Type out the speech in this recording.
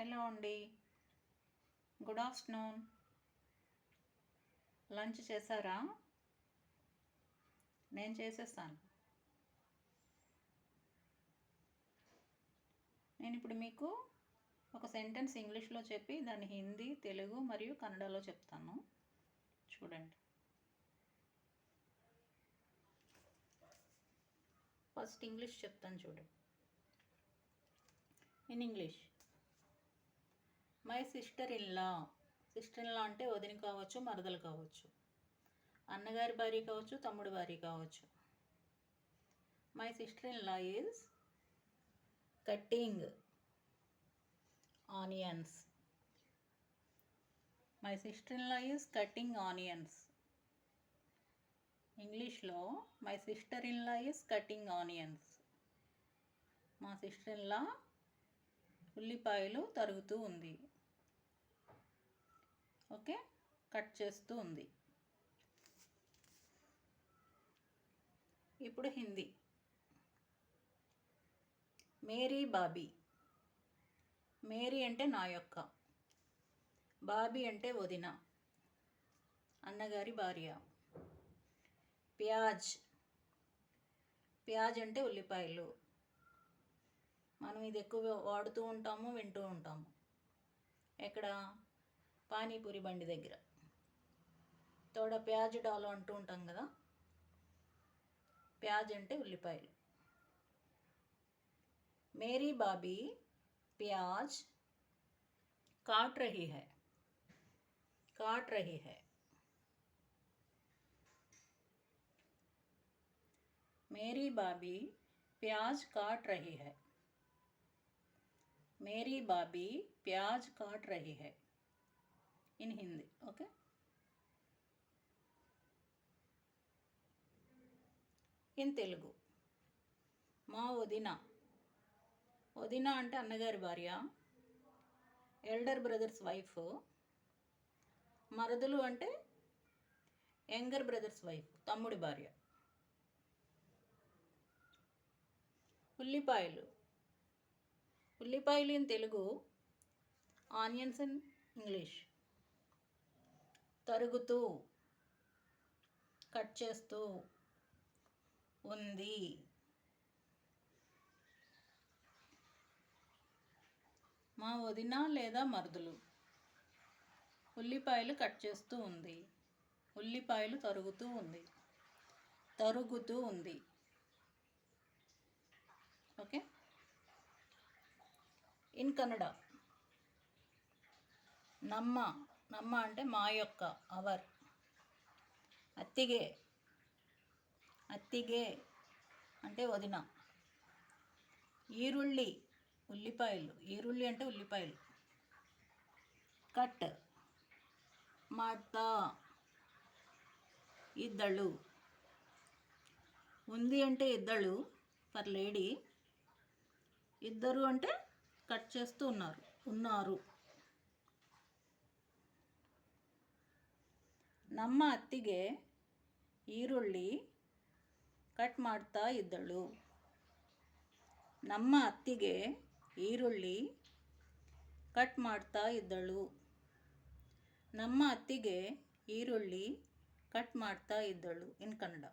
Hello అండి, good afternoon. Lunch చేశారా? నేను చేసేస్తాను. నేను ఇప్పుడు మీకు ఒక సెంటెన్స్ ఇంగ్లీష్లో చెప్పి దాన్ని హిందీ, తెలుగు మరియు కన్నడలో చెప్తాను. చూడండి. ఫస్ట్ ఇంగ్లీష్ చెప్తాను చూడండి. In English, my sister in law. Sister in లా అంటే వదిన కావచ్చు, మరదలు కావచ్చు, అన్నగారి భార్య కావచ్చు, తమ్ముడి భార్య కావచ్చు. My sister in law is cutting onions. My sister in law is cutting onions. ఇంగ్లీష్లో my sister in law is cutting onions. మా సిస్టర్ ఇన్ లా ఉల్లిపాయలు తరుగుతూ ఉంది. ఓకే, కట్ చేస్తూ ఉంది. ఇప్పుడు హిందీ. మేరీ బాబీ. మేరీ అంటే నా యొక్క, బాబీ అంటే వదిన, అన్నగారి భార్య. ప్యాజ్. ప్యాజ్ అంటే ఉల్లిపాయలు. మనం ఇది ఎక్కువ వాడుతూ ఉంటాము, వింటూ ఉంటాము. ఎక్కడ? పానీపూరి బండి దగ్గర తోడ ప్యాజ్ డాలో అంటూ ఉంటాం కదా. ప్యాజ్ అంటే ఉల్లిపాయలు. మేరీ బాబీ ప్యాజ్ काट रही है. काट रही है. मेरी बाबी प्याज काट रही है. मेरी बाबी प्याज काट रही है. इन हिंदी. ओके. ఇన్ తెలుగు, మా వదిన. వదిన అంటే అన్నగారి భార్య, ఎల్డర్ బ్రదర్స్ వైఫ్. మరదలు అంటే యంగర్ బ్రదర్స్ వైఫ్, తమ్ముడి భార్య. ఉల్లిపాయలు. ఉల్లిపాయలు in Telugu, onions in English. తరుగుతూ, కట్ చేస్తూ ఉంది. మా వదిన లేదా మరుదులు ఉల్లిపాయలు కట్ చేస్తూ ఉంది. ఉల్లిపాయలు తరుగుతూ ఉంది. తరుగుతూ ఉంది. ఓకే. ఇన్ కన్నడ, నమ్మ. నమ్మ అంటే మా యొక్క, అవర్. అత్తిగే. అత్తిగే అంటే వదిన. ఈరుళ్ళి, ఉల్లిపాయలు. ఈరుళ్ళి అంటే ఉల్లిపాయలు. కట్. ಮಾಡ್ತಾ, ఇద్దళ్ళు. ఉంది అంటే ఇద్దళ్ళు, ఫర్ లేడీ. ఇద్దరు అంటే కట్ చేస్తూ ఉన్నారు, ఉన్నారు. ನಮ್ಮ ಅತ್ತಿಗೆ ಈರುಳ್ಳಿ ಕಟ್ ಮಾಡ್ತಾ ಇದ್ದಳು. ನಮ್ಮ ಅತ್ತಿಗೆ ಈರುಳ್ಳಿ ಕಟ್ ಮಾಡ್ತಾ ಇದ್ದಳು. ನಮ್ಮ ಅತ್ತಿಗೆ ಈರುಳ್ಳಿ ಕಟ್ ಮಾಡ್ತಾ ಇದ್ದಳು. ಇನ್ ಕನ್ನಡ.